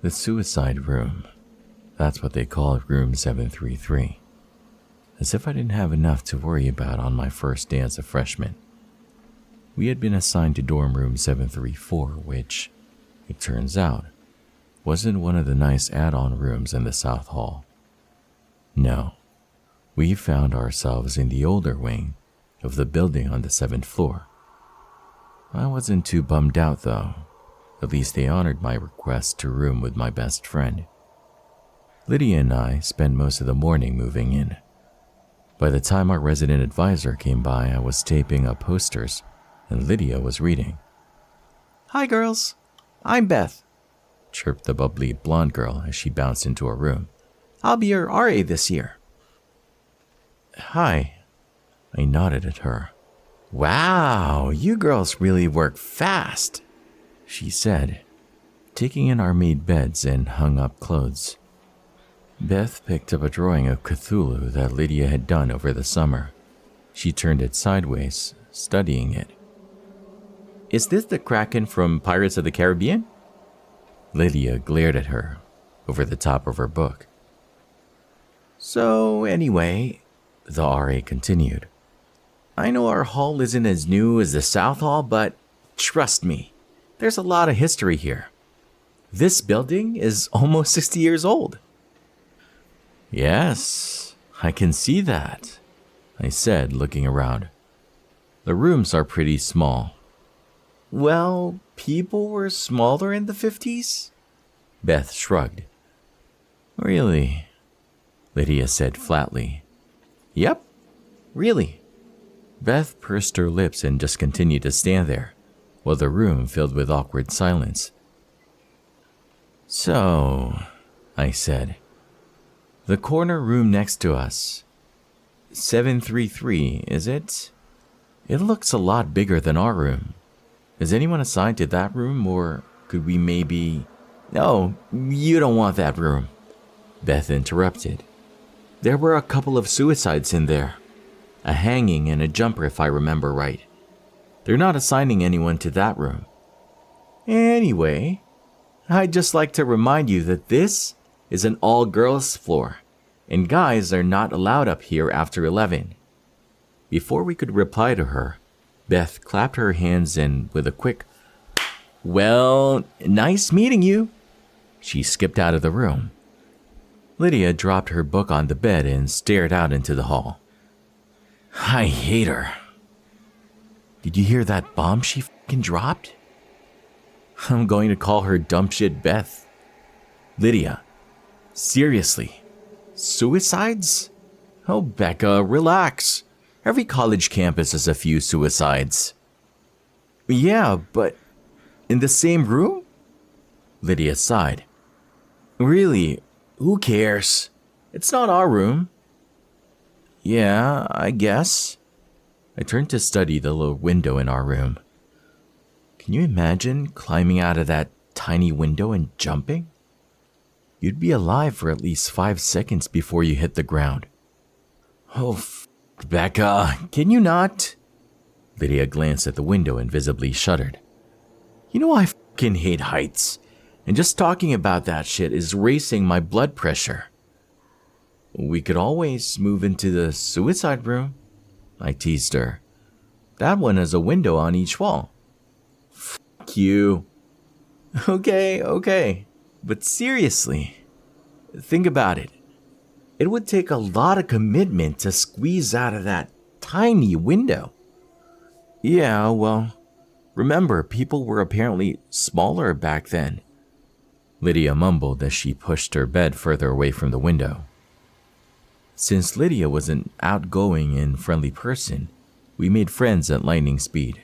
The suicide room. That's what they call room 733. As if I didn't have enough to worry about on my first day as a freshman. We had been assigned to dorm room 734, which, it turns out, wasn't one of the nice add-on rooms in the South Hall. No, we found ourselves in the older wing of the building on the 7th floor. I wasn't too bummed out though. At least they honored my request to room with my best friend. Lydia and I spent most of the morning moving in. By the time our resident advisor came by, I was taping up posters and Lydia was reading. "Hi girls, I'm Beth," chirped the bubbly blonde girl as she bounced into her room. "I'll be your RA this year." "Hi," I nodded at her. "Wow, you girls really work fast," she said, taking in our made beds and hung up clothes. Beth picked up a drawing of Cthulhu that Lydia had done over the summer. She turned it sideways, studying it. "Is this the Kraken from Pirates of the Caribbean?" Lydia glared at her over the top of her book. "So anyway," the RA continued, "I know our hall isn't as new as the South Hall, but trust me, there's a lot of history here. This building is almost 60 years old." "Yes, I can see that," I said, looking around. "The rooms are pretty small." "Well, people were smaller in the 50s? Beth shrugged. "Really?" Lydia said flatly. "Yep, really." Beth pursed her lips and just continued to stand there, while the room filled with awkward silence. "So," I said, "the corner room next to us. 733, is it? It looks a lot bigger than our room. Is anyone assigned to that room, or could we maybe—" "No, you don't want that room," Beth interrupted. "There were a couple of suicides in there. A hanging and a jumper, if I remember right. They're not assigning anyone to that room. Anyway, I'd just like to remind you that this is an all-girls floor, and guys are not allowed up here after 11. Before we could reply to her, Beth clapped her hands and, with a quick, "Well, nice meeting you," she skipped out of the room. Lydia dropped her book on the bed and stared out into the hall. "I hate her." "Did you hear that bomb she fucking dropped?" "I'm going to call her dumb shit Beth." "Lydia, seriously, suicides? Oh, Becca, relax. Every college campus has a few suicides." "Yeah, but in the same room?" Lydia sighed. "Really, who cares? It's not our room." "Yeah, I guess." I turned to study the little window in our room. Can you imagine climbing out of that tiny window and jumping? You'd be alive for at least 5 seconds before you hit the ground. "Oh, Becca, can you not?" Lydia glanced at the window and visibly shuddered. "You know I fucking hate heights, and just talking about that shit is racing my blood pressure." "We could always move into the suicide room," I teased her. "That one has a window on each wall." "Fuck you." Okay, but seriously, think about it. It would take a lot of commitment to squeeze out of that tiny window. "Yeah, well, remember, people were apparently smaller back then," Lydia mumbled as she pushed her bed further away from the window. Since Lydia was an outgoing and friendly person, we made friends at lightning speed.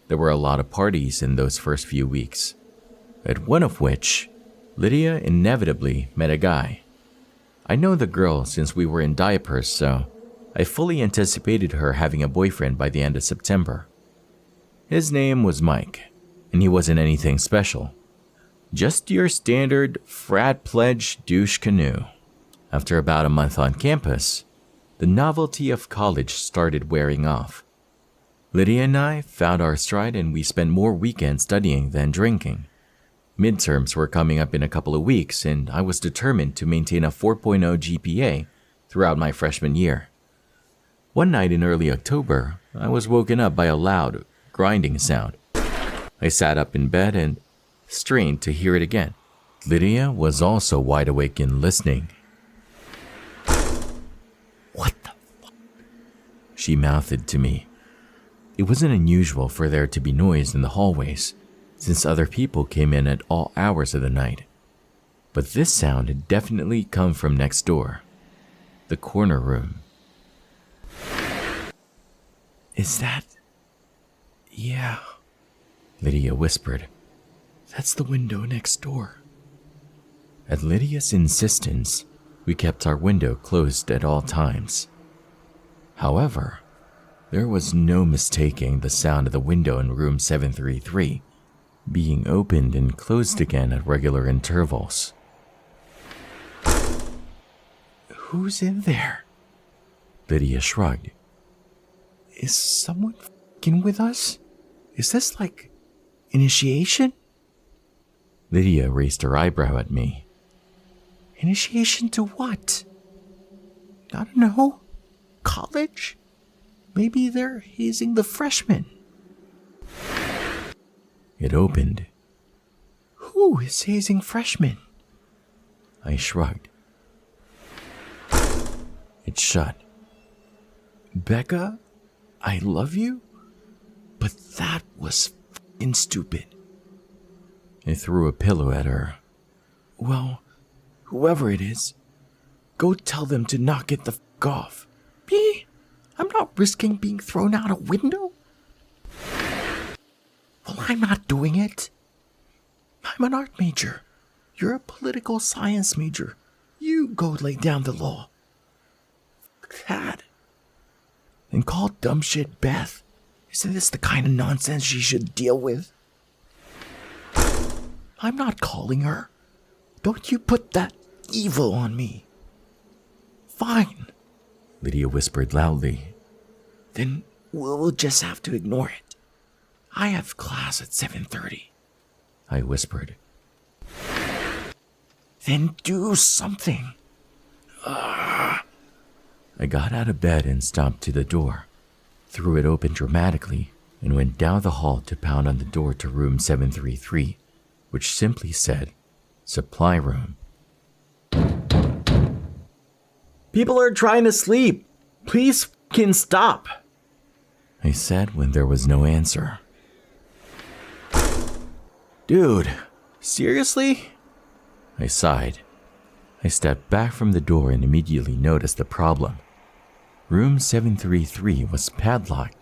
There were a lot of parties in those first few weeks, at one of which, Lydia inevitably met a guy. I know the girl since we were in diapers, so I fully anticipated her having a boyfriend by the end of September. His name was Mike, and he wasn't anything special. Just your standard frat pledge douche canoe. After about a month on campus, the novelty of college started wearing off. Lydia and I found our stride and we spent more weekends studying than drinking. Midterms were coming up in a couple of weeks, and I was determined to maintain a 4.0 GPA throughout my freshman year. One night in early October, I was woken up by a loud, grinding sound. I sat up in bed and strained to hear it again. Lydia was also wide awake and listening. "What the fuck?" she mouthed to me. It wasn't unusual for there to be noise in the hallways, since other people came in at all hours of the night. But this sound had definitely come from next door, the corner room. "Is that?" "Yeah," Lydia whispered. "That's the window next door." At Lydia's insistence, we kept our window closed at all times. However, there was no mistaking the sound of the window in room 733 being opened and closed again at regular intervals. "Who's in there?" Lydia shrugged. "Is someone f***ing with us? Is this like initiation?" Lydia raised her eyebrow at me. "Initiation to what?" "I don't know. College? Maybe they're hazing the freshmen." It opened. "Who is hazing freshmen?" I shrugged. It shut. "Becca, I love you, but that was f***ing stupid." I threw a pillow at her. "Well, whoever it is, go tell them to knock it the f*** off." "Me? I'm not risking being thrown out a window." "Well, I'm not doing it. I'm an art major. You're a political science major. You go lay down the law." "F*** that. And call dumb shit Beth. Isn't this the kind of nonsense she should deal with?" "I'm not calling her. Don't you put that evil on me." "Fine," Lydia whispered loudly. "Then we'll just have to ignore it. I have class at 7:30. I whispered. "Then do something." I got out of bed and stomped to the door, threw it open dramatically, and went down the hall to pound on the door to room 733, which simply said, "Supply room." "People are trying to sleep. Please f***ing stop," I said when there was no answer. "Dude, seriously?" I sighed. I stepped back from the door and immediately noticed the problem. Room 733 was padlocked,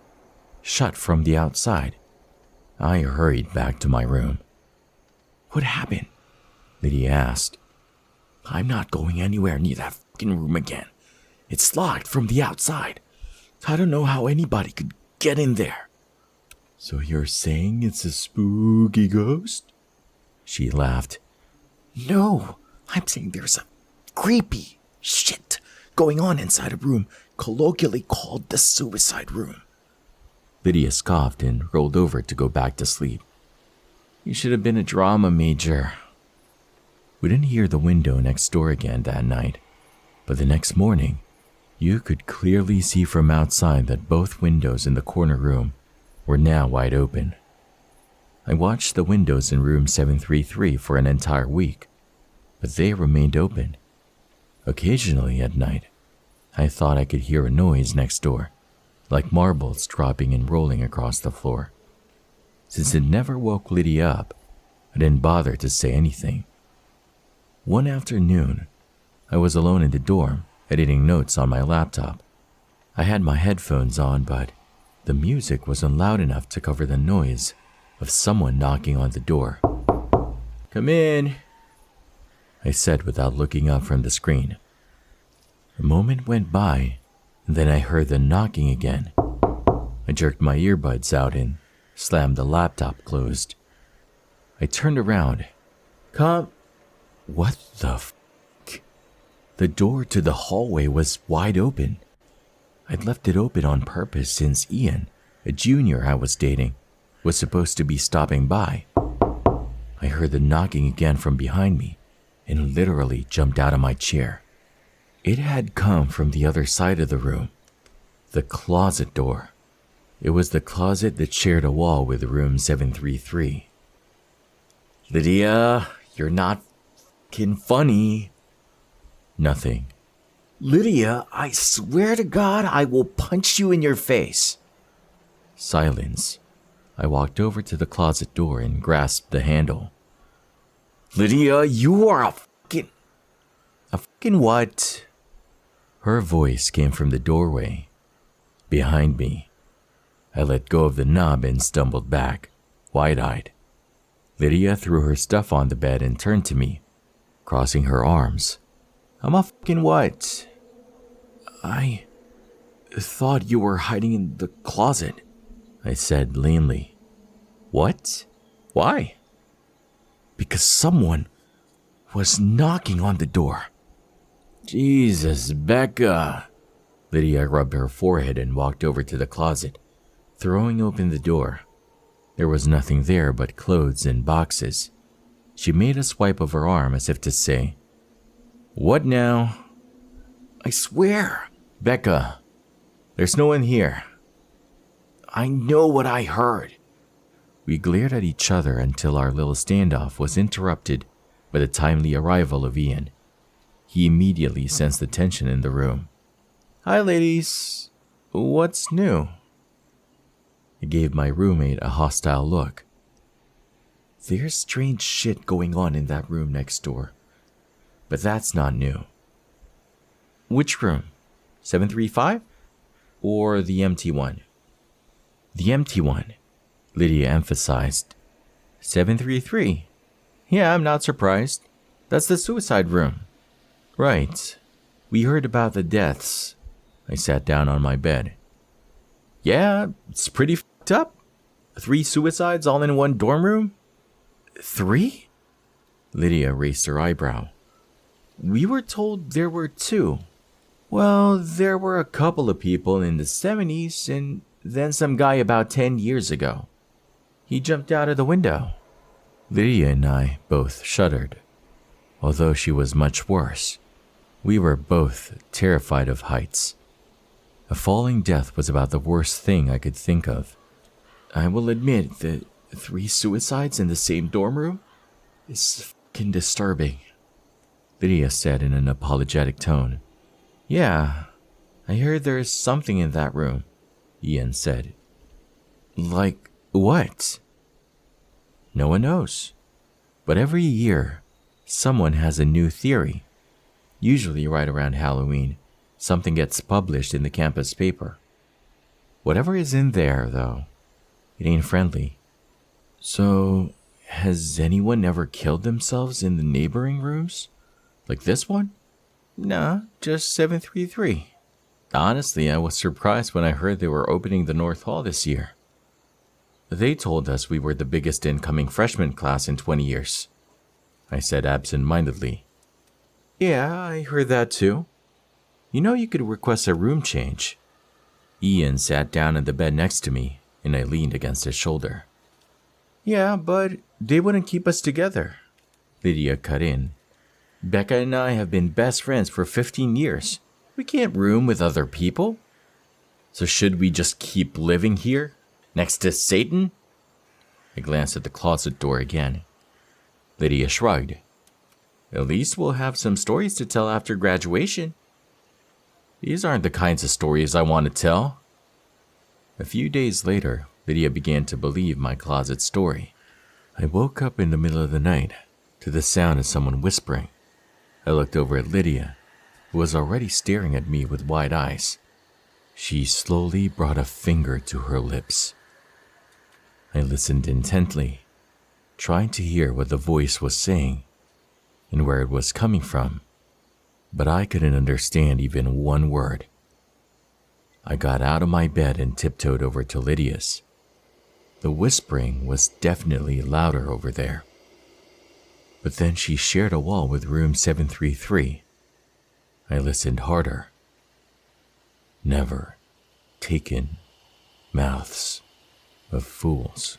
shut from the outside. I hurried back to my room. "What happened?" Lydia asked. "I'm not going anywhere near that fucking room again. It's locked from the outside. I don't know how anybody could get in there." "So you're saying it's a spooky ghost?" She laughed. "No, I'm saying there's a creepy shit going on inside a room colloquially called the suicide room." Lydia scoffed and rolled over to go back to sleep. "You should have been a drama major." We didn't hear the window next door again that night, but the next morning, you could clearly see from outside that both windows in the corner room were now wide open. I watched the windows in room 733 for an entire week, but they remained open. Occasionally at night, I thought I could hear a noise next door, like marbles dropping and rolling across the floor. Since it never woke Lydia up, I didn't bother to say anything. One afternoon, I was alone in the dorm, editing notes on my laptop. I had my headphones on, but the music wasn't loud enough to cover the noise of someone knocking on the door. "Come in," I said without looking up from the screen. A moment went by, and then I heard the knocking again. I jerked my earbuds out and slammed the laptop closed. I turned around. What the f***? The door to the hallway was wide open. I'd left it open on purpose since Ian, a junior I was dating, was supposed to be stopping by. I heard the knocking again from behind me and literally jumped out of my chair. It had come from the other side of the room, the closet door. It was the closet that shared a wall with room 733. Lydia, you're not f***ing funny. Nothing. Lydia, I swear to God, I will punch you in your face. Silence. I walked over to the closet door and grasped the handle. Lydia, you are a fucking what? Her voice came from the doorway, behind me. I let go of the knob and stumbled back, wide-eyed. Lydia threw her stuff on the bed and turned to me, crossing her arms. I'm a fucking what? I thought you were hiding in the closet, I said lamely. What? Why? Because someone was knocking on the door. Jesus, Becca. Lydia rubbed her forehead and walked over to the closet, throwing open the door. There was nothing there but clothes and boxes. She made a swipe of her arm as if to say, "What now?" I swear. Becca, there's no one here. I know what I heard. We glared at each other until our little standoff was interrupted by the timely arrival of Ian. He immediately sensed the tension in the room. Hi, ladies. What's new? I gave my roommate a hostile look. There's strange shit going on in that room next door, but that's not new. Which room? 735? Or the empty one? The empty one, Lydia emphasized. 733. Yeah, I'm not surprised. That's the suicide room. Right. We heard about the deaths. I sat down on my bed. Yeah, it's pretty fucked up. 3 suicides all in one dorm room? 3? Lydia raised her eyebrow. We were told there were 2. Well, there were a couple of people in the 70s and then some guy about 10 years ago. He jumped out of the window. Lydia and I both shuddered. Although she was much worse, we were both terrified of heights. A falling death was about the worst thing I could think of. I will admit that 3 suicides in the same dorm room is fucking disturbing, Lydia said in an apologetic tone. Yeah, I heard there's something in that room, Ian said. Like what? No one knows. But every year, someone has a new theory. Usually right around Halloween, something gets published in the campus paper. Whatever is in there, though, it ain't friendly. So, has anyone ever killed themselves in the neighboring rooms? Like this one? Nah, just 733. Honestly, I was surprised when I heard they were opening the North Hall this year. They told us we were the biggest incoming freshman class in 20 years, I said absent-mindedly. Yeah, I heard that too. You know you could request a room change. Ian sat down in the bed next to me, and I leaned against his shoulder. Yeah, but they wouldn't keep us together, Lydia cut in. Becca and I have been best friends for 15 years. We can't room with other people. So should we just keep living here, next to Satan? I glanced at the closet door again. Lydia shrugged. At least we'll have some stories to tell after graduation. These aren't the kinds of stories I want to tell. A few days later, Lydia began to believe my closet story. I woke up in the middle of the night to the sound of someone whispering. I looked over at Lydia, who was already staring at me with wide eyes. She slowly brought a finger to her lips. I listened intently, trying to hear what the voice was saying and where it was coming from, but I couldn't understand even one word. I got out of my bed and tiptoed over to Lydia's. The whispering was definitely louder over there. But then she shared a wall with room 733. I listened harder. Never taken mouths of fools.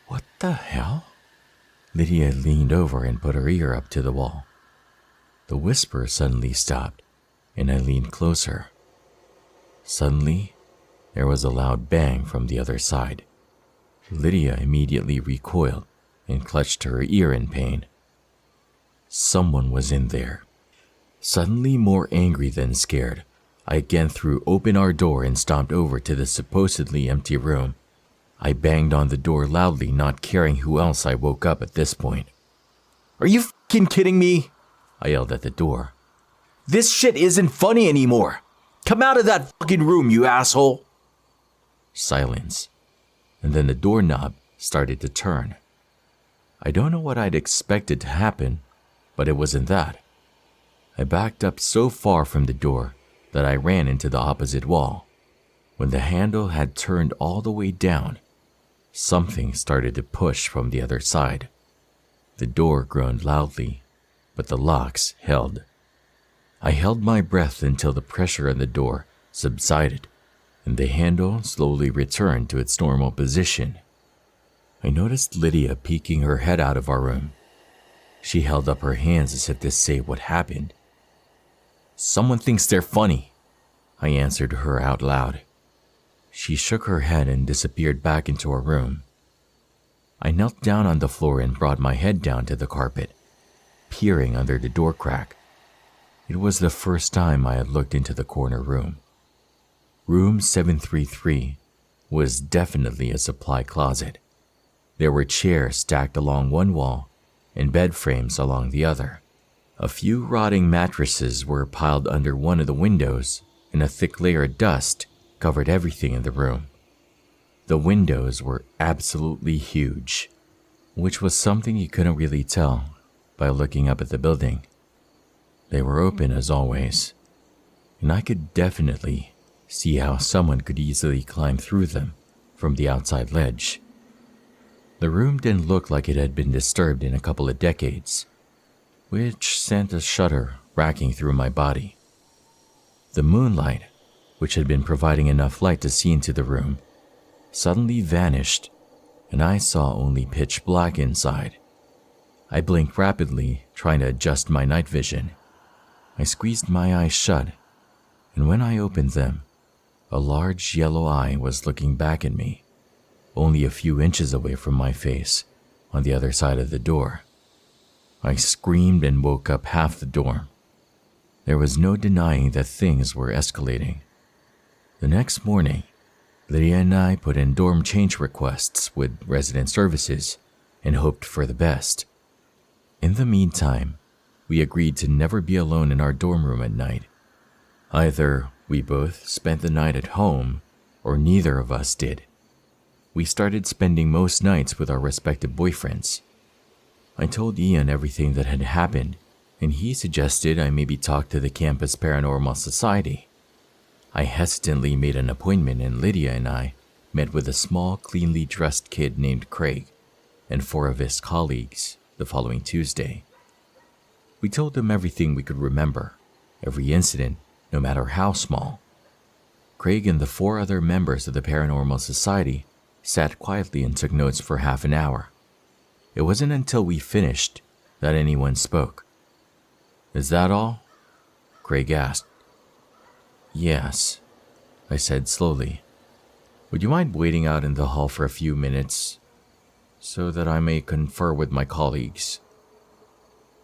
What the hell? Lydia leaned over and put her ear up to the wall. The whisper suddenly stopped, and I leaned closer. Suddenly, there was a loud bang from the other side. Lydia immediately recoiled and clutched her ear in pain. Someone was in there. Suddenly more angry than scared, I again threw open our door and stomped over to the supposedly empty room. I banged on the door loudly, not caring who else I woke up at this point. Are you f***ing kidding me? I yelled at the door. This shit isn't funny anymore. Come out of that fucking room, you asshole. Silence. And then the doorknob started to turn. I don't know what I'd expected to happen, but it wasn't that. I backed up so far from the door that I ran into the opposite wall. When the handle had turned all the way down, something started to push from the other side. The door groaned loudly, but the locks held. I held my breath until the pressure on the door subsided and the handle slowly returned to its normal position. I noticed Lydia peeking her head out of our room. She held up her hands as if to say what happened. Someone thinks they're funny, I answered her out loud. She shook her head and disappeared back into her room. I knelt down on the floor and brought my head down to the carpet, peering under the door crack. It was the first time I had looked into the corner room. Room 733 was definitely a supply closet. There were chairs stacked along one wall and bed frames along the other. A few rotting mattresses were piled under one of the windows, and a thick layer of dust covered everything in the room. The windows were absolutely huge, which was something you couldn't really tell by looking up at the building. They were open as always, and I could definitely see how someone could easily climb through them from the outside ledge. The room didn't look like it had been disturbed in a couple of decades, which sent a shudder racking through my body. The moonlight, which had been providing enough light to see into the room, suddenly vanished, and I saw only pitch black inside. I blinked rapidly, trying to adjust my night vision. I squeezed my eyes shut, and when I opened them, a large yellow eye was looking back at me, only a few inches away from my face, on the other side of the door. I screamed and woke up half the dorm. There was no denying that things were escalating. The next morning, Lydia and I put in dorm change requests with resident services and hoped for the best. In the meantime, we agreed to never be alone in our dorm room at night. Either we both spent the night at home, or neither of us did. We started spending most nights with our respective boyfriends. I told Ian everything that had happened, and he suggested I maybe talk to the campus paranormal society. I hesitantly made an appointment, and Lydia and I met with a small, cleanly dressed kid named Craig and 4 of his colleagues the following Tuesday. We told them everything we could remember, every incident, no matter how small. Craig and the 4 other members of the paranormal society sat quietly and took notes for half an hour. It wasn't until we finished that anyone spoke. "Is that all?" Craig asked. "Yes," I said slowly. "Would you mind waiting out in the hall for a few minutes so that I may confer with my colleagues?"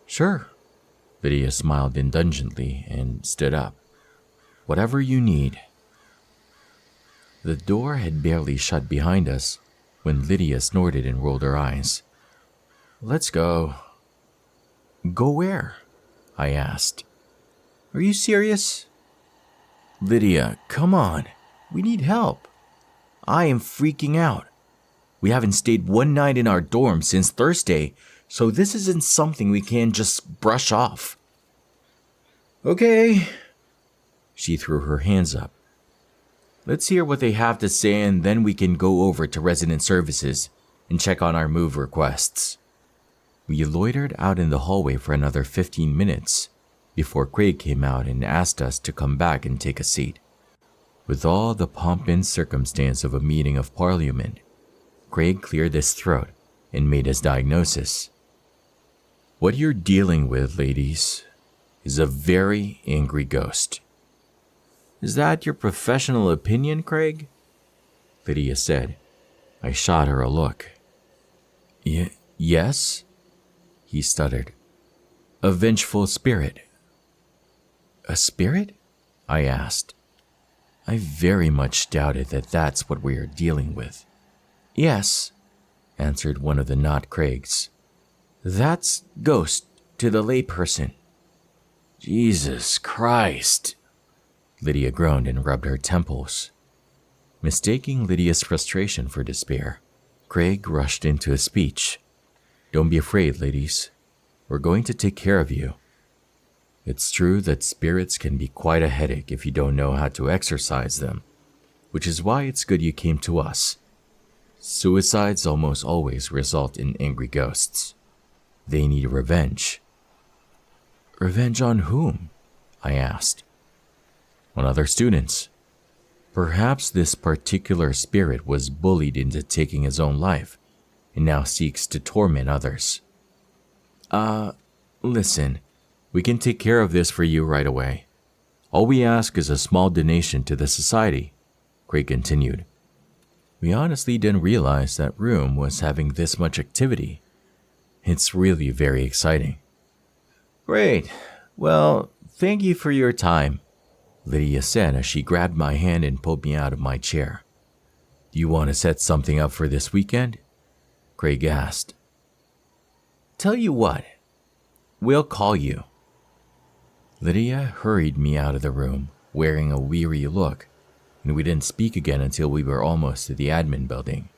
"Sure." Lydia smiled indulgently and stood up. "Whatever you need." The door had barely shut behind us when Lydia snorted and rolled her eyes. "Let's go." "Go where?" I asked. "Are you serious?" "Lydia, come on. We need help. I am freaking out. We haven't stayed one night in our dorm since Thursday, so this isn't something we can just brush off." "Okay." She threw her hands up. "Let's hear what they have to say, and then we can go over to resident services and check on our move requests." We loitered out in the hallway for another 15 minutes before Craig came out and asked us to come back and take a seat. With all the pomp and circumstance of a meeting of parliament, Craig cleared his throat and made his diagnosis. What you're dealing with, ladies, is a very angry ghost. Is that your professional opinion, Craig? Lydia said. I shot her a look. Yes? He stuttered. A vengeful spirit. A spirit? I asked. I very much doubted that that's what we are dealing with. Yes, answered one of the not Craigs. That's ghost to the layperson. Jesus Christ, Lydia groaned and rubbed her temples. Mistaking Lydia's frustration for despair, Craig rushed into a speech. Don't be afraid, ladies. We're going to take care of you. It's true that spirits can be quite a headache if you don't know how to exorcise them, which is why it's good you came to us. Suicides almost always result in angry ghosts. They need revenge. Revenge on whom? I asked. On other students. Perhaps this particular spirit was bullied into taking his own life and now seeks to torment others. Listen, we can take care of this for you right away. All we ask is a small donation to the society, Craig continued. We honestly didn't realize that room was having this much activity. It's really very exciting. Great. Well, thank you for your time, Lydia said as she grabbed my hand and pulled me out of my chair. Do you want to set something up for this weekend? Craig asked. Tell you what, we'll call you. Lydia hurried me out of the room, wearing a weary look, and we didn't speak again until we were almost to the admin building.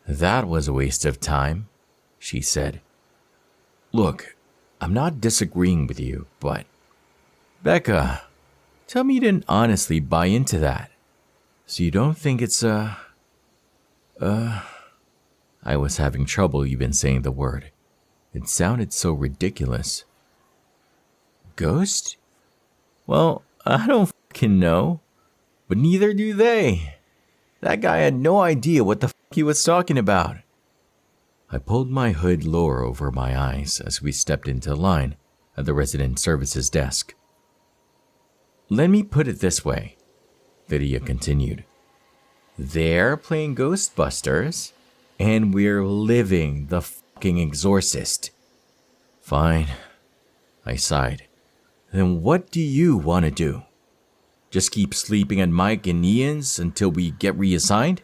That was a waste of time, she said. Look, I'm not disagreeing with you, but... Becca, tell me you didn't honestly buy into that. So you don't think it's I was having trouble even saying the word. It sounded so ridiculous. Ghost? Well, I don't fucking know. But neither do they. That guy had no idea what the fuck he was talking about. I pulled my hood lower over my eyes as we stepped into line at the resident services desk. Let me put it this way, Lydia continued. They're playing Ghostbusters, and we're living the fucking exorcist. Fine, I sighed. Then what do you want to do? Just keep sleeping at Mike and Ian's until we get reassigned?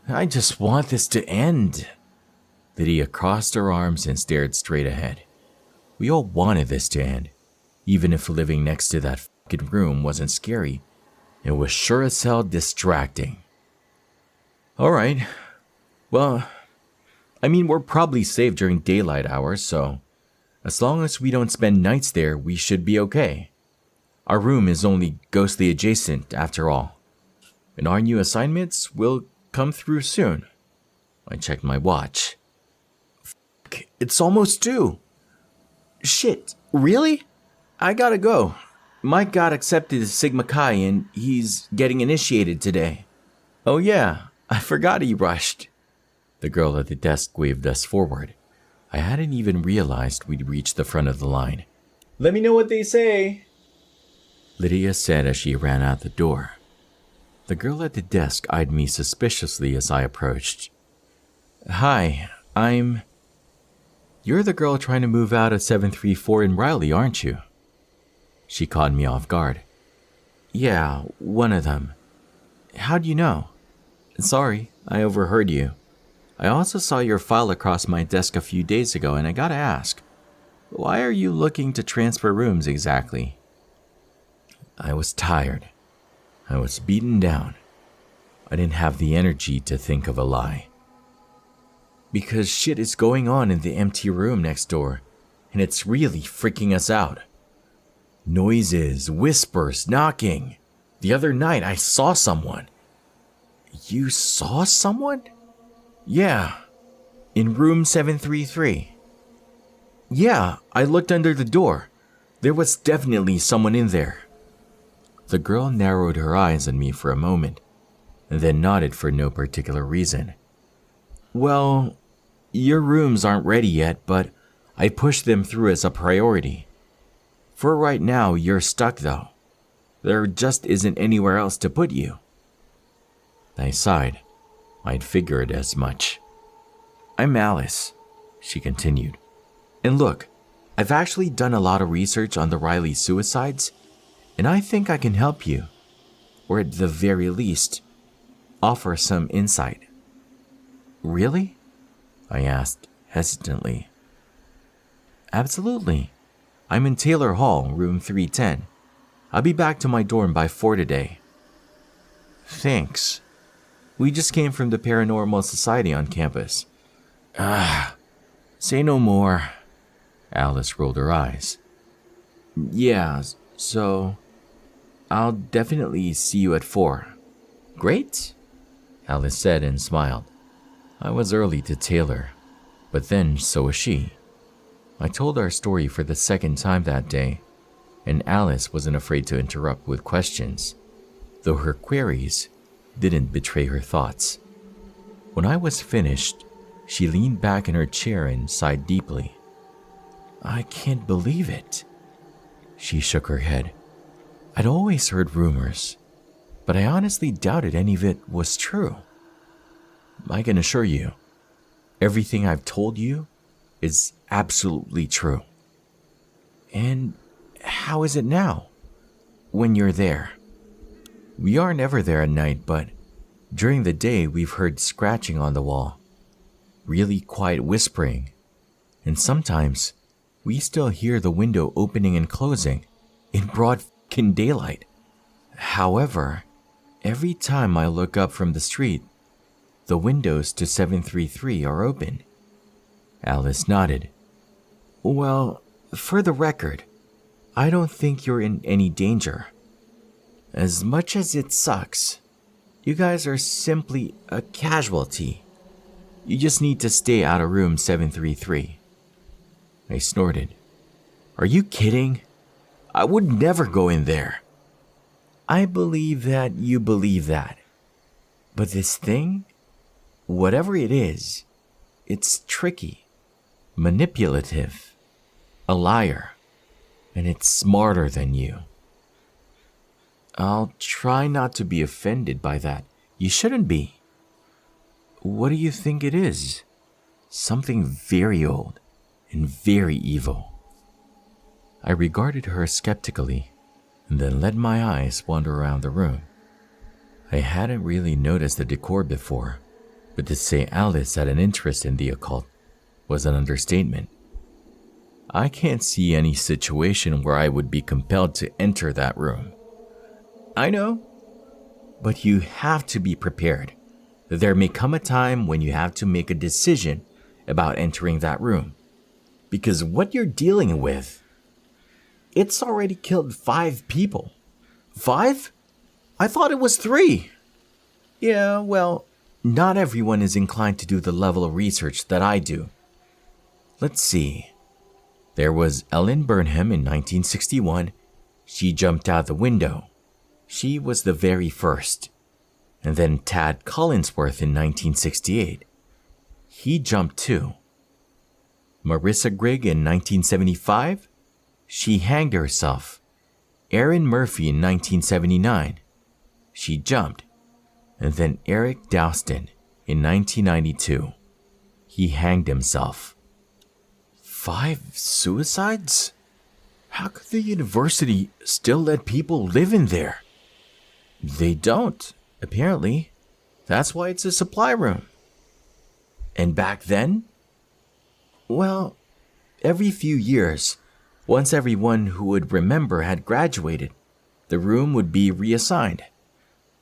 I just want this to end. Lydia crossed her arms and stared straight ahead. We all wanted this to end. Even if living next to that fucking room wasn't scary, it was sure as hell distracting. Alright. Well, I mean, we're probably safe during daylight hours, so as long as we don't spend nights there, we should be okay. Our room is only ghostly adjacent, after all. And our new assignments will come through soon. I checked my watch. Fuck, it's almost due. Shit, really? I gotta go. Mike got accepted to Sigma Chi and he's getting initiated today. Oh yeah, I forgot he rushed. The girl at the desk waved us forward. I hadn't even realized we'd reached the front of the line. Let me know what they say, Lydia said as she ran out the door. The girl at the desk eyed me suspiciously as I approached. Hi, You're the girl trying to move out of 734 in Riley, aren't you? She caught me off guard. Yeah, one of them. How'd you know? Sorry, I overheard you. I also saw your file across my desk a few days ago, and I gotta ask, why are you looking to transfer rooms exactly? I was tired. I was beaten down. I didn't have the energy to think of a lie. Because shit is going on in the empty room next door, and it's really freaking us out. Noises, whispers, knocking. The other night I saw someone. You saw someone? Yeah, in room 733. Yeah, I looked under the door. There was definitely someone in there. The girl narrowed her eyes on me for a moment, and then nodded for no particular reason. Well, your rooms aren't ready yet, but I pushed them through as a priority. For right now, you're stuck though. There just isn't anywhere else to put you. I sighed. I'd figured as much. I'm Alice, she continued. And look, I've actually done a lot of research on the Riley suicides, and I think I can help you, or at the very least, offer some insight. Really? I asked hesitantly. Absolutely. I'm in Taylor Hall, room 310. I'll be back to my dorm by 4 today. Thanks. We just came from the Paranormal Society on campus. Say no more. Alice rolled her eyes. Yeah, so I'll definitely see you at 4. Great, Alice said and smiled. I was early to Taylor, but then so was she. I told our story for the second time that day, and Alice wasn't afraid to interrupt with questions, though her queries didn't betray her thoughts. When I was finished, she leaned back in her chair and sighed deeply. I can't believe it. She shook her head. I'd always heard rumors, but I honestly doubted any of it was true. I can assure you, everything I've told you is absolutely true. And how is it now, when you're there? We aren't ever there at night, but during the day we've heard scratching on the wall, really quiet whispering, and sometimes we still hear the window opening and closing in broad fucking daylight. However, every time I look up from the street, the windows to 733 are open. Alice nodded. Well, for the record, I don't think you're in any danger. As much as it sucks, you guys are simply a casualty. You just need to stay out of room 733. I snorted. Are you kidding? I would never go in there. I believe that you believe that. But this thing, whatever it is, it's tricky, manipulative, a liar, and it's smarter than you. I'll try not to be offended by that. You shouldn't be. What do you think it is? Something very old and very evil. I regarded her skeptically and then let my eyes wander around the room. I hadn't really noticed the decor before, but to say Alice had an interest in the occult was an understatement. I can't see any situation where I would be compelled to enter that room. I know, but you have to be prepared. There may come a time when you have to make a decision about entering that room, because what you're dealing with, it's already killed 5 people. 5? I thought it was 3. Yeah, well, not everyone is inclined to do the level of research that I do. Let's see. There was Ellen Burnham in 1961. She jumped out the window. She was the very first. And then Tad Collinsworth in 1968. He jumped too. Marissa Grigg in 1975. She hanged herself. Erin Murphy in 1979. She jumped. And then Eric Douston in 1992. He hanged himself. 5 suicides? How could the university still let people live in there? They don't, apparently. That's why it's a supply room. And back then? Well, every few years, once everyone who would remember had graduated, the room would be reassigned.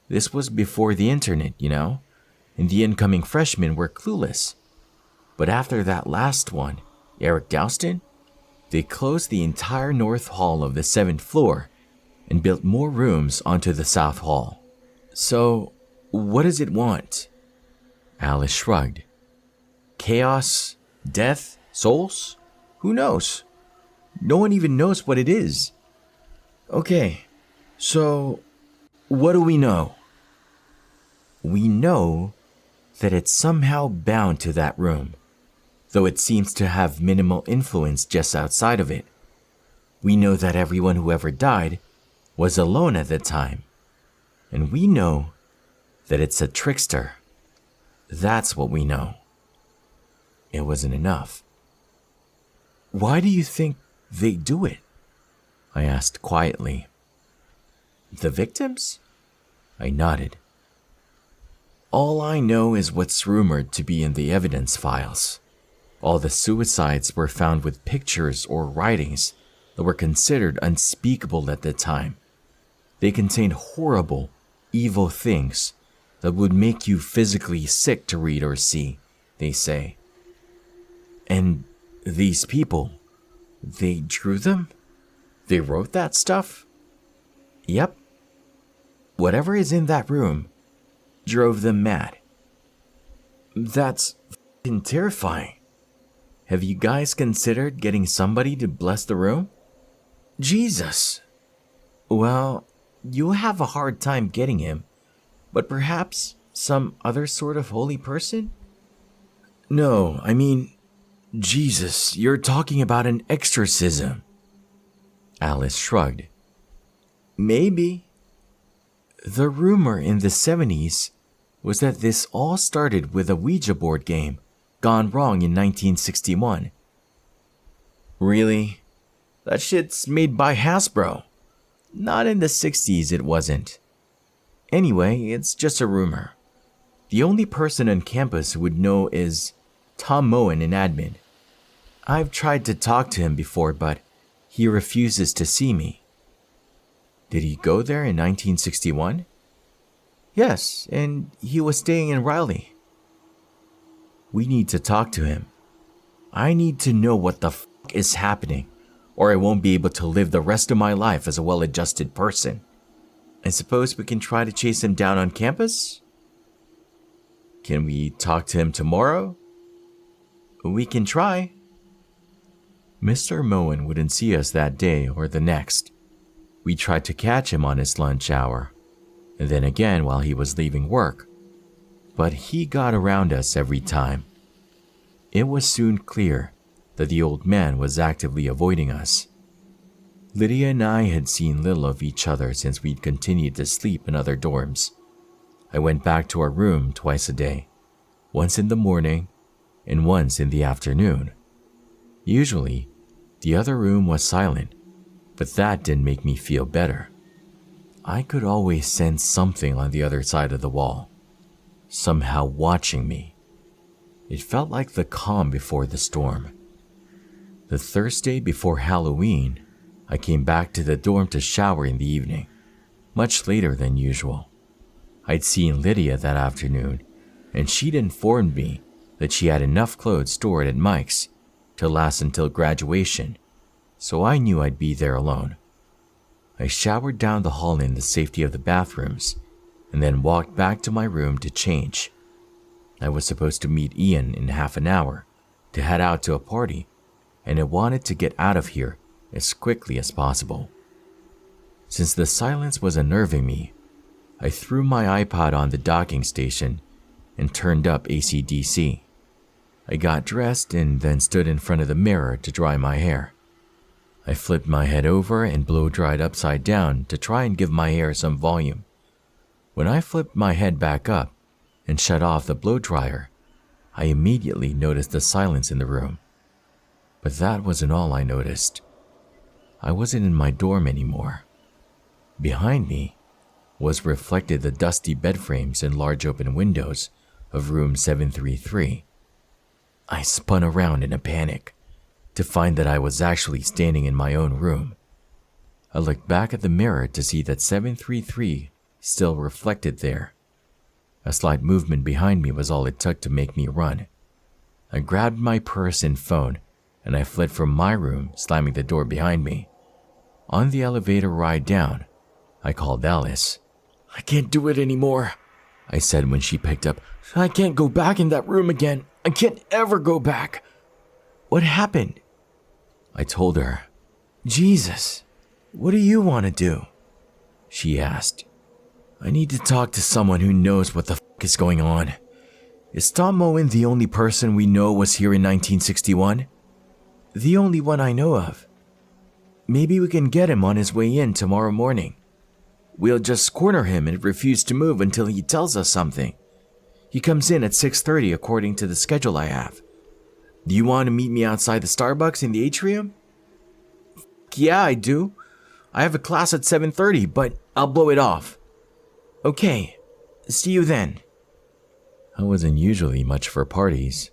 This was before the internet, you know, and the incoming freshmen were clueless. But after that last one, Eric Douston, they closed the entire north hall of the 7th floor and built more rooms onto the south hall. So, what does it want? Alice shrugged. Chaos? Death? Souls? Who knows? No one even knows what it is. Okay, so what do we know? We know that it's somehow bound to that room. though it seems to have minimal influence just outside of it. We know that everyone who ever died was alone at the time, and we know that it's a trickster. That's what we know. It wasn't enough. Why do you think they do it? I asked quietly. The victims? I nodded. All I know is what's rumored to be in the evidence files. All the suicides were found with pictures or writings that were considered unspeakable at the time. They contained horrible, evil things that would make you physically sick to read or see, they say. And these people, they drew them? They wrote that stuff? Yep. Whatever is in that room drove them mad. That's f***ing terrifying. Have you guys considered getting somebody to bless the room? Jesus. Well, you'll have a hard time getting him, but perhaps some other sort of holy person? No, I mean, Jesus, you're talking about an exorcism. Alice shrugged. Maybe. The rumor in the 70s was that this all started with a Ouija board game gone wrong in 1961. Really? That shit's made by Hasbro. Not in the 60s it wasn't. Anyway, it's just a rumor. The only person on campus who would know is Tom Moen in admin. I've tried to talk to him before, but he refuses to see me. Did he go there in 1961? Yes, and he was staying in Raleigh. We need to talk to him. I need to know what the f*** is happening, or I won't be able to live the rest of my life as a well-adjusted person. I suppose we can try to chase him down on campus? Can we talk to him tomorrow? We can try. Mr. Moen wouldn't see us that day or the next. We tried to catch him on his lunch hour, and then again while he was leaving work, but he got around us every time. It was soon clear that the old man was actively avoiding us. Lydia and I had seen little of each other since we'd continued to sleep in other dorms. I went back to our room twice a day, once in the morning and once in the afternoon. Usually, the other room was silent, but that didn't make me feel better. I could always sense something on the other side of the wall, somehow watching me. It felt like the calm before the storm. The Thursday before Halloween, I came back to the dorm to shower in the evening, much later than usual. I'd seen Lydia that afternoon, and she'd informed me that she had enough clothes stored at Mike's to last until graduation, so I knew I'd be there alone. I showered down the hall in the safety of the bathrooms, and then walked back to my room to change. I was supposed to meet Ian in half an hour to head out to a party, and I wanted to get out of here as quickly as possible. Since the silence was unnerving me, I threw my iPod on the docking station and turned up AC/DC. I got dressed and then stood in front of the mirror to dry my hair. I flipped my head over and blow-dried upside down to try and give my hair some volume. When I flipped my head back up and shut off the blow-dryer, I immediately noticed the silence in the room. But that wasn't all I noticed. I wasn't in my dorm anymore. Behind me was reflected the dusty bed frames and large open windows of room 733. I spun around in a panic to find that I was actually standing in my own room. I looked back at the mirror to see that 733 still reflected there. A slight movement behind me was all it took to make me run. I grabbed my purse and phone, and I fled from my room, slamming the door behind me. On the elevator ride down, I called Alice. "I can't do it anymore," I said when she picked up. "I can't go back in that room again. I can't ever go back." "What happened?" I told her. "Jesus, what do you want to do?" she asked. "I need to talk to someone who knows what the f*** is going on. Is Tom Moen the only person we know was here in 1961? The only one I know of. Maybe we can get him on his way in tomorrow morning. We'll just corner him and refuse to move until he tells us something. He comes in at 6:30 according to the schedule I have. Do you want to meet me outside the Starbucks in the atrium? Yeah, I do. I have a class at 7:30, but I'll blow it off. Okay, see you then. I wasn't usually much for parties,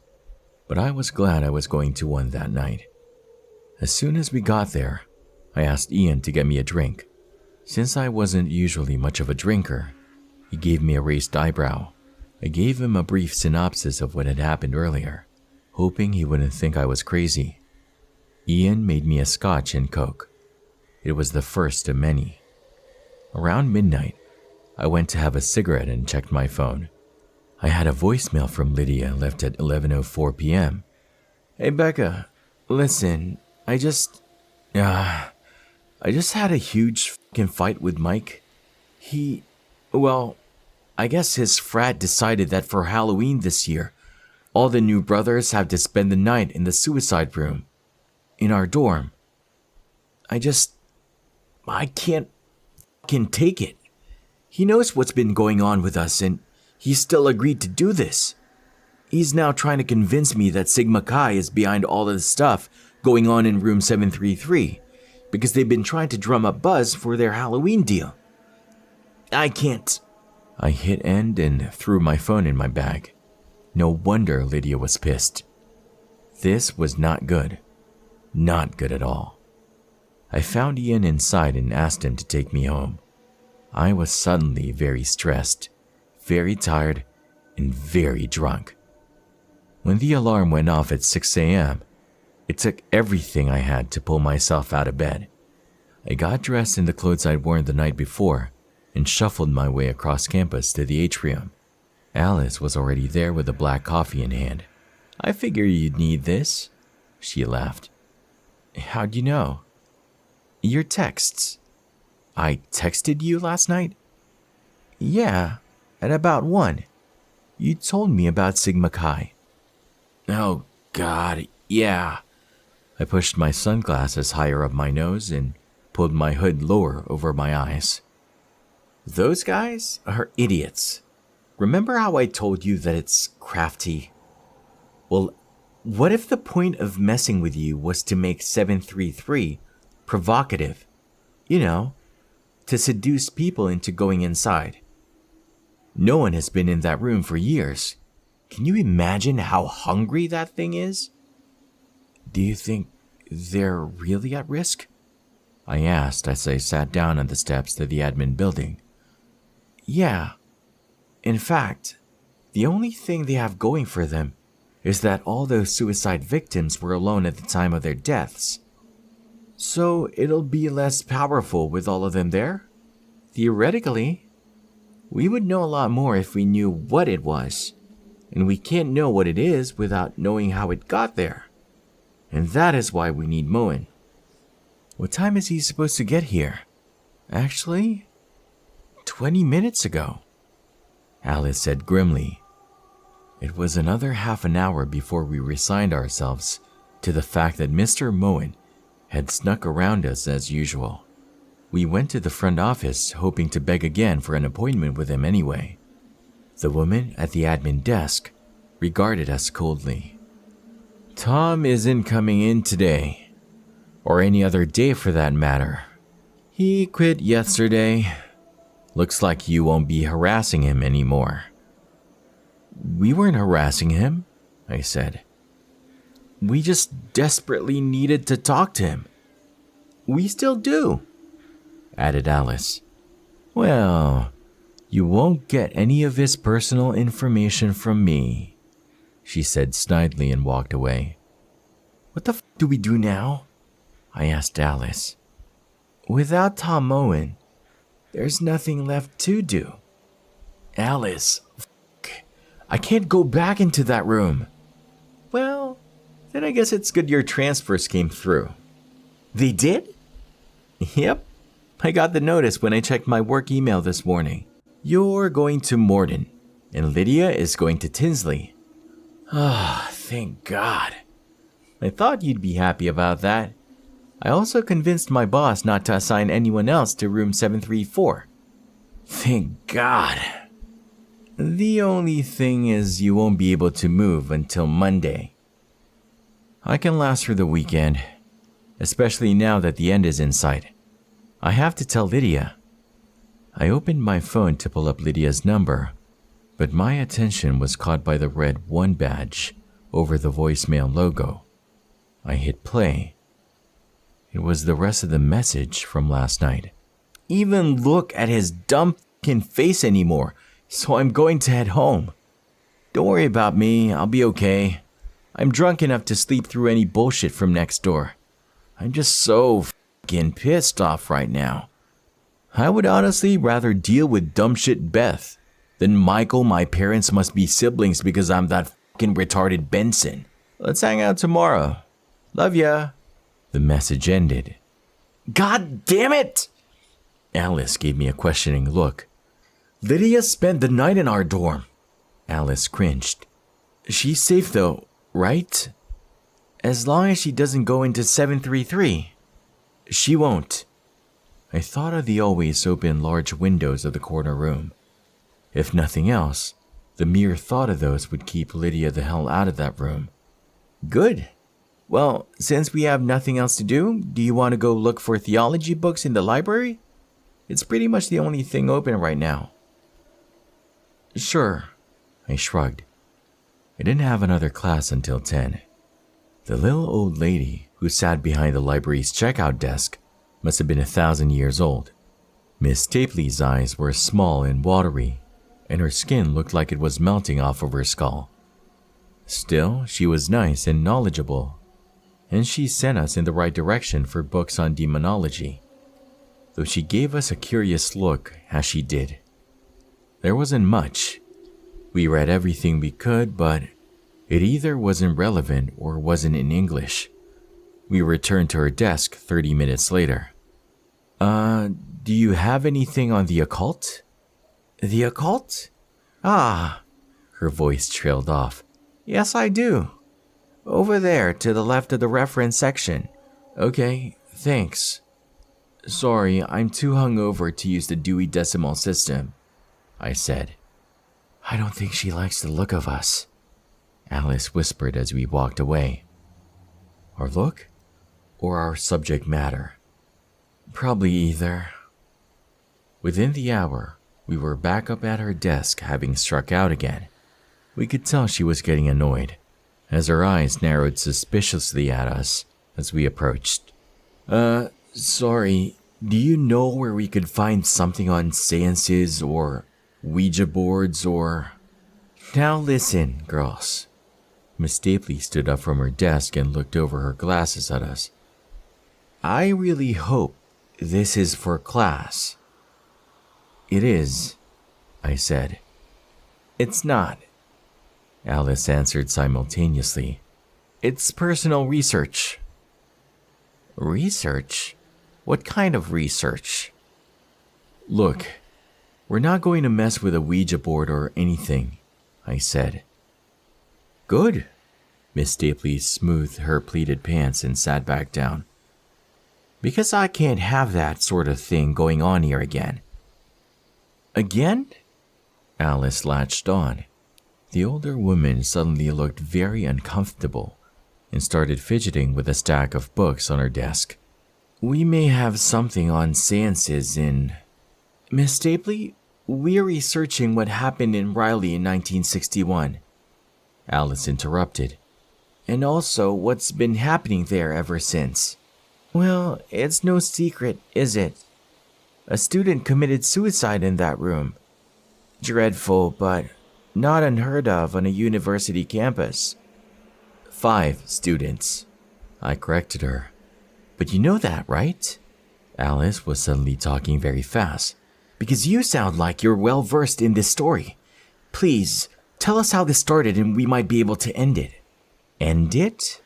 but I was glad I was going to one that night. As soon as we got there, I asked Ian to get me a drink. Since I wasn't usually much of a drinker, he gave me a raised eyebrow. I gave him a brief synopsis of what had happened earlier, hoping he wouldn't think I was crazy. Ian made me a scotch and Coke. It was the first of many. Around midnight, I went to have a cigarette and checked my phone. I had a voicemail from Lydia left at 11:04 p.m. Hey Becca, listen, I just had a huge fucking fight with Mike. I guess his frat decided that for Halloween this year, all the new brothers have to spend the night in the suicide room, in our dorm. I can't fucking take it. He knows what's been going on with us and he still agreed to do this. He's now trying to convince me that Sigma Chi is behind all of the stuff going on in room 733 because they've been trying to drum up buzz for their Halloween deal. I can't. I hit end and threw my phone in my bag. No wonder Lydia was pissed. This was not good. Not good at all. I found Ian inside and asked him to take me home. I was suddenly very stressed, very tired, and very drunk. When the alarm went off at 6 a.m., it took everything I had to pull myself out of bed. I got dressed in the clothes I'd worn the night before and shuffled my way across campus to the atrium. Alice was already there with a black coffee in hand. I figured you'd need this, she laughed. How'd you know? Your texts. I texted you last night? Yeah, at about 1. You told me about Sigma Chi. Oh, God, yeah. I pushed my sunglasses higher up my nose and pulled my hood lower over my eyes. Those guys are idiots. Remember how I told you that it's crafty? Well, what if the point of messing with you was to make 733 provocative? You know, to seduce people into going inside. No one has been in that room for years. Can you imagine how hungry that thing is? Do you think they're really at risk? I asked as I sat down on the steps to the admin building. Yeah. In fact, the only thing they have going for them is that all those suicide victims were alone at the time of their deaths. So it'll be less powerful with all of them there? Theoretically. We would know a lot more if we knew what it was. And we can't know what it is without knowing how it got there. And that is why we need Moen. What time is he supposed to get here? Actually, 20 minutes ago, Alice said grimly. It was another half an hour before we resigned ourselves to the fact that Mr. Moen had snuck around us as usual. We went to the front office hoping to beg again for an appointment with him anyway. The woman at the admin desk regarded us coldly. Tom isn't coming in today, or any other day for that matter. He quit yesterday. Looks like you won't be harassing him anymore. We weren't harassing him, I said. We just desperately needed to talk to him. We still do, added Alice. Well, you won't get any of his personal information from me, she said snidely and walked away. What the f do we do now? I asked Alice. Without Tom Moen, there's nothing left to do. Alice, I can't go back into that room. Well, then I guess it's good your transfers came through. They did? Yep. I got the notice when I checked my work email this morning. You're going to Morden. and Lydia is going to Tinsley. Ah, thank God. I thought you'd be happy about that. I also convinced my boss not to assign anyone else to room 734. Thank God. The only thing is you won't be able to move until Monday. I can last through the weekend, especially now that the end is in sight. I have to tell Lydia. I opened my phone to pull up Lydia's number, but my attention was caught by the red 1 badge over the voicemail logo. I hit play. It was the rest of the message from last night. Even look at his dumb f***ing face anymore, so I'm going to head home. Don't worry about me, I'll be okay. I'm drunk enough to sleep through any bullshit from next door. I'm just so f***ing pissed off right now. I would honestly rather deal with dumb shit Beth than Michael. My parents must be siblings because I'm that f***ing retarded Benson. Let's hang out tomorrow. Love ya. The message ended. God damn it! Alice gave me a questioning look. Lydia spent the night in our dorm. Alice cringed. She's safe though, right? As long as she doesn't go into 733. She won't. I thought of the always open large windows of the corner room. If nothing else, the mere thought of those would keep Lydia the hell out of that room. Good. Well, since we have nothing else to do you want to go look for theology books in the library? It's pretty much the only thing open right now. Sure, I shrugged. I didn't have another class until 10. The little old lady who sat behind the library's checkout desk must have been 1,000 years old. Miss Stapley's eyes were small and watery, and her skin looked like it was melting off of her skull. Still, she was nice and knowledgeable, and she sent us in the right direction for books on demonology, though she gave us a curious look as she did. There wasn't much. We read everything we could, but it either wasn't relevant or wasn't in English. We returned to her desk 30 minutes later. Do you have anything on the occult? The occult? Ah, her voice trailed off. Yes, I do. Over there, to the left of the reference section. Okay, thanks. Sorry, I'm too hungover to use the Dewey Decimal System, I said. I don't think she likes the look of us, Alice whispered as we walked away. Our look? Or our subject matter? Probably either. Within the hour, we were back up at her desk, having struck out again. We could tell she was getting annoyed, as her eyes narrowed suspiciously at us as we approached. Sorry, do you know where we could find something on seances or Ouija boards or... Now listen, girls. Miss Stapley stood up from her desk and looked over her glasses at us. I really hope this is for class. It is, I said. It's not, Alice answered simultaneously. It's personal research. Research? What kind of research? Look, we're not going to mess with a Ouija board or anything, I said. Good. Miss Stapley smoothed her pleated pants and sat back down. Because I can't have that sort of thing going on here again. Again? Alice latched on. The older woman suddenly looked very uncomfortable and started fidgeting with a stack of books on her desk. We may have something on seances in... Miss Stapley, we're researching what happened in Riley in 1961. Alice interrupted. And also what's been happening there ever since. Well, it's no secret, is it? A student committed suicide in that room. Dreadful, but not unheard of on a university campus. 5 students, I corrected her. But you know that, right? Alice was suddenly talking very fast. Because you sound like you're well versed in this story. Please, tell us how this started and we might be able to end it. End it?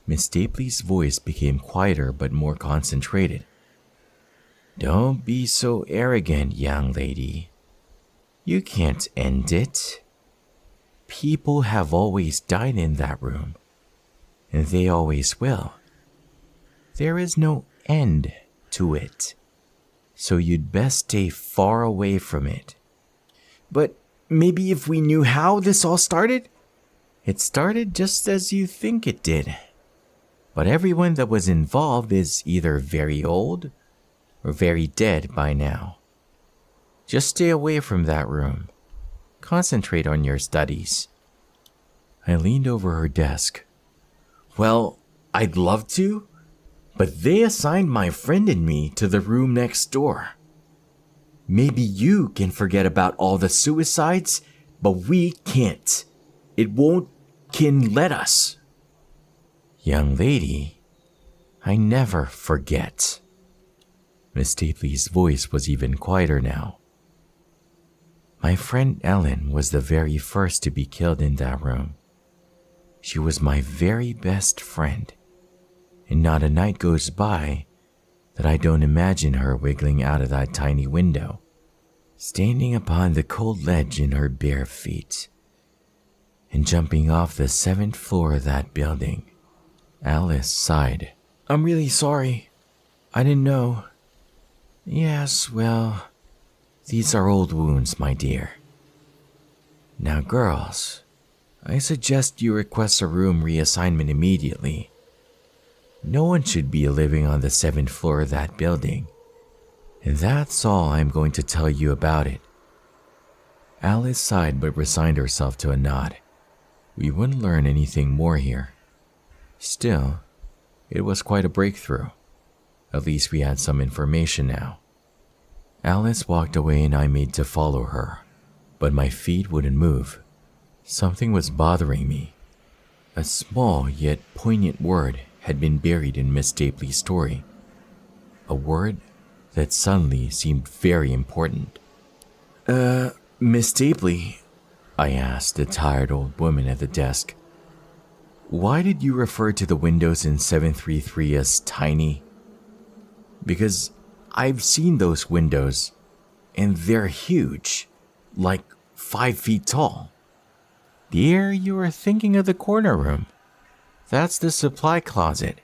Miss Stapley's voice became quieter but more concentrated. Don't be so arrogant, young lady. You can't end it. People have always died in that room, and they always will. There is no end to it, so you'd best stay far away from it. But maybe if we knew how this all started? It started just as you think it did. But everyone that was involved is either very old or very dead by now. Just stay away from that room. Concentrate on your studies. I leaned over her desk. Well, I'd love to, but they assigned my friend and me to the room next door. Maybe you can forget about all the suicides, but we can't. It won't can let us. Young lady, I never forget. Miss Stapley's voice was even quieter now. My friend Ellen was the very first to be killed in that room. She was my very best friend, and not a night goes by that I don't imagine her wiggling out of that tiny window, standing upon the cold ledge in her bare feet, and jumping off the 7th floor of that building. Alice sighed. I'm really sorry. I didn't know. Yes, well, these are old wounds, my dear. Now, girls, I suggest you request a room reassignment immediately. No one should be living on the 7th floor of that building, and that's all I'm going to tell you about it. Alice sighed but resigned herself to a nod. We wouldn't learn anything more here. Still, it was quite a breakthrough. At least we had some information now. Alice walked away and I made to follow her, but my feet wouldn't move. Something was bothering me. A small yet poignant word had been buried in Miss Stapley's story. A word that suddenly seemed very important. Miss Stapley, I asked the tired old woman at the desk. Why did you refer to the windows in 733 as tiny? Because I've seen those windows, and they're huge, like 5 feet tall. Dear, you are thinking of the corner room. That's the supply closet.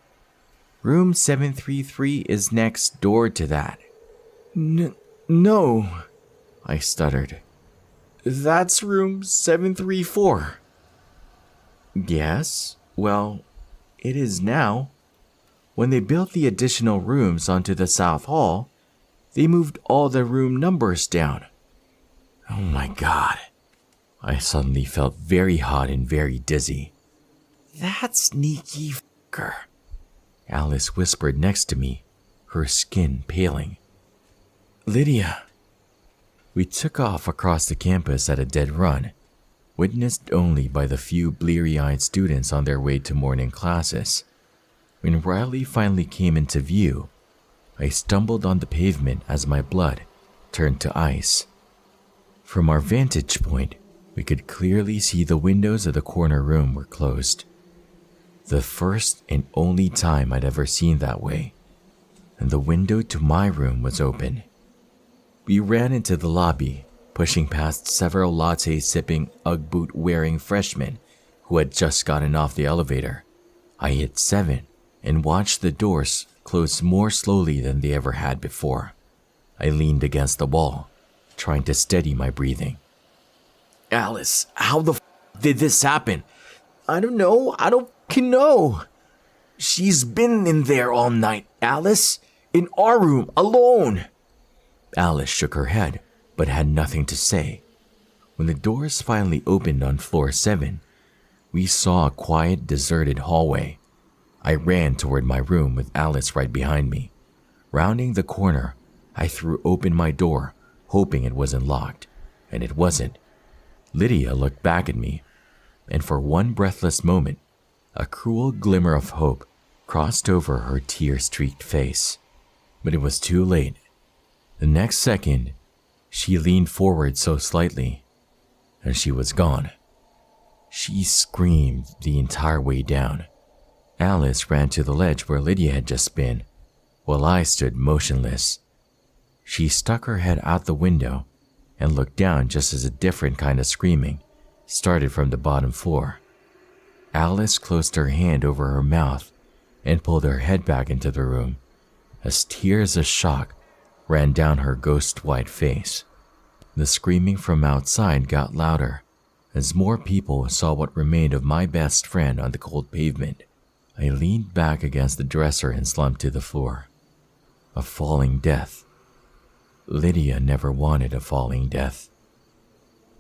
Room 733 is next door to that. No, I stuttered. That's room 734. Yes, well, it is now. When they built the additional rooms onto the South Hall, they moved all the room numbers down. Oh my God. I suddenly felt very hot and very dizzy. That sneaky fucker, Alice whispered next to me, her skin paling. Lydia. We took off across the campus at a dead run, witnessed only by the few bleary-eyed students on their way to morning classes. When Riley finally came into view, I stumbled on the pavement as my blood turned to ice. From our vantage point, we could clearly see the windows of the corner room were closed. The first and only time I'd ever seen that way, and the window to my room was open. We ran into the lobby, pushing past several latte-sipping, Ugg boot-wearing freshmen who had just gotten off the elevator. I hit 7 and watched the doors close more slowly than they ever had before. I leaned against the wall, trying to steady my breathing. Alice, how the did this happen? I don't know. I don't know. She's been in there all night, Alice. In our room, alone. Alice shook her head, but had nothing to say. When the doors finally opened on floor 7, we saw a quiet, deserted hallway. I ran toward my room with Alice right behind me. Rounding the corner, I threw open my door, hoping it wasn't locked, and it wasn't. Lydia looked back at me, and for one breathless moment, a cruel glimmer of hope crossed over her tear-streaked face. But it was too late. The next second, she leaned forward so slightly, and she was gone. She screamed the entire way down. Alice ran to the ledge where Lydia had just been, while I stood motionless. She stuck her head out the window and looked down just as a different kind of screaming started from the bottom floor. Alice closed her hand over her mouth and pulled her head back into the room as tears of shock ran down her ghost-white face. The screaming from outside got louder as more people saw what remained of my best friend on the cold pavement. I leaned back against the dresser and slumped to the floor. A falling death. Lydia never wanted a falling death.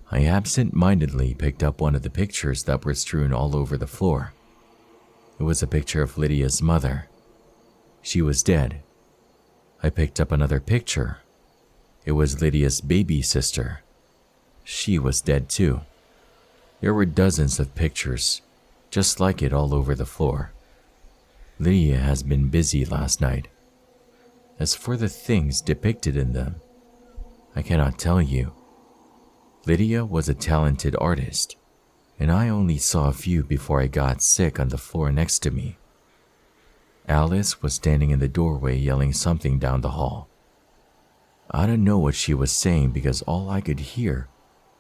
I absent-mindedly picked up one of the pictures that were strewn all over the floor. It was a picture of Lydia's mother. She was dead. I picked up another picture. It was Lydia's baby sister. She was dead too. There were dozens of pictures, just like it all over the floor. Lydia has been busy last night. As for the things depicted in them, I cannot tell you. Lydia was a talented artist, and I only saw a few before I got sick on the floor next to me. Alice was standing in the doorway yelling something down the hall. I don't know what she was saying because all I could hear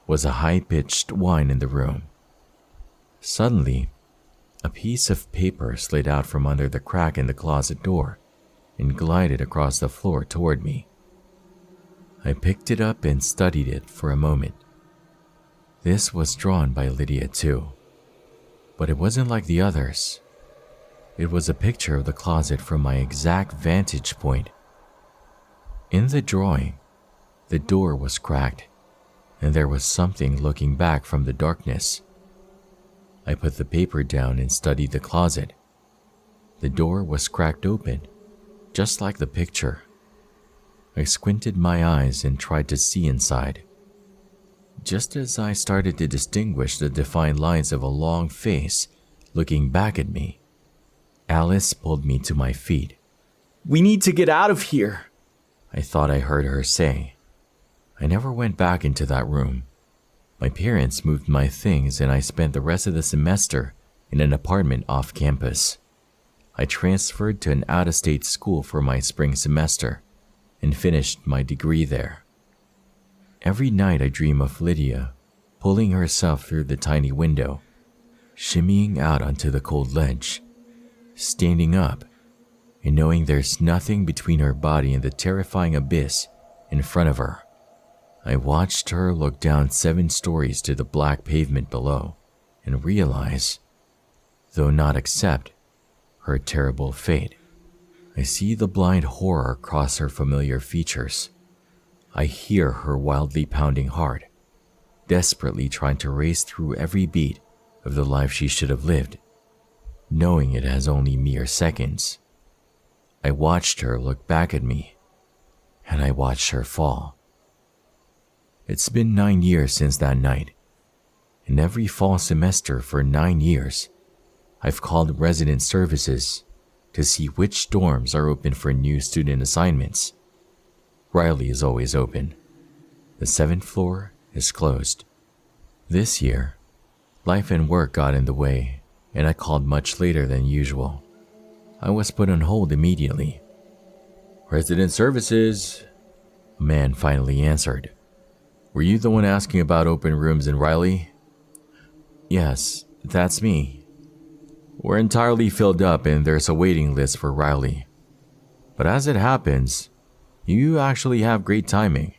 was a high-pitched whine in the room. Suddenly, a piece of paper slid out from under the crack in the closet door and glided across the floor toward me. I picked it up and studied it for a moment. This was drawn by Lydia too, but it wasn't like the others. It was a picture of the closet from my exact vantage point. In the drawing, the door was cracked, and there was something looking back from the darkness. I put the paper down and studied the closet. The door was cracked open, just like the picture. I squinted my eyes and tried to see inside. Just as I started to distinguish the defined lines of a long face looking back at me, Alice pulled me to my feet. "We need to get out of here," I thought I heard her say. I never went back into that room. My parents moved my things and I spent the rest of the semester in an apartment off campus. I transferred to an out-of-state school for my spring semester and finished my degree there. Every night I dream of Lydia pulling herself through the tiny window, shimmying out onto the cold ledge, standing up, and knowing there's nothing between her body and the terrifying abyss in front of her. I watched her look down 7 stories to the black pavement below and realize, though not accept, her terrible fate. I see the blind horror cross her familiar features. I hear her wildly pounding heart, desperately trying to race through every beat of the life she should have lived, knowing it has only mere seconds. I watched her look back at me, and I watched her fall. It's been 9 years since that night. In every fall semester for 9 years, I've called resident services to see which dorms are open for new student assignments. Riley is always open. The 7th floor is closed. This year, life and work got in the way, and I called much later than usual. I was put on hold immediately. "Resident services," a man finally answered. "Were you the one asking about open rooms in Riley?" "Yes, that's me." "We're entirely filled up and there's a waiting list for Riley. But as it happens, you actually have great timing.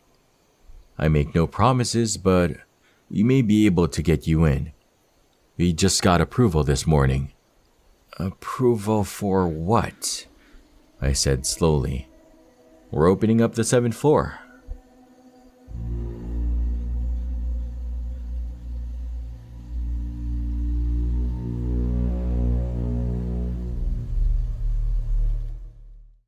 I make no promises, but we may be able to get you in. We just got approval this morning." "Approval for what?" I said slowly. "We're opening up the 7th floor.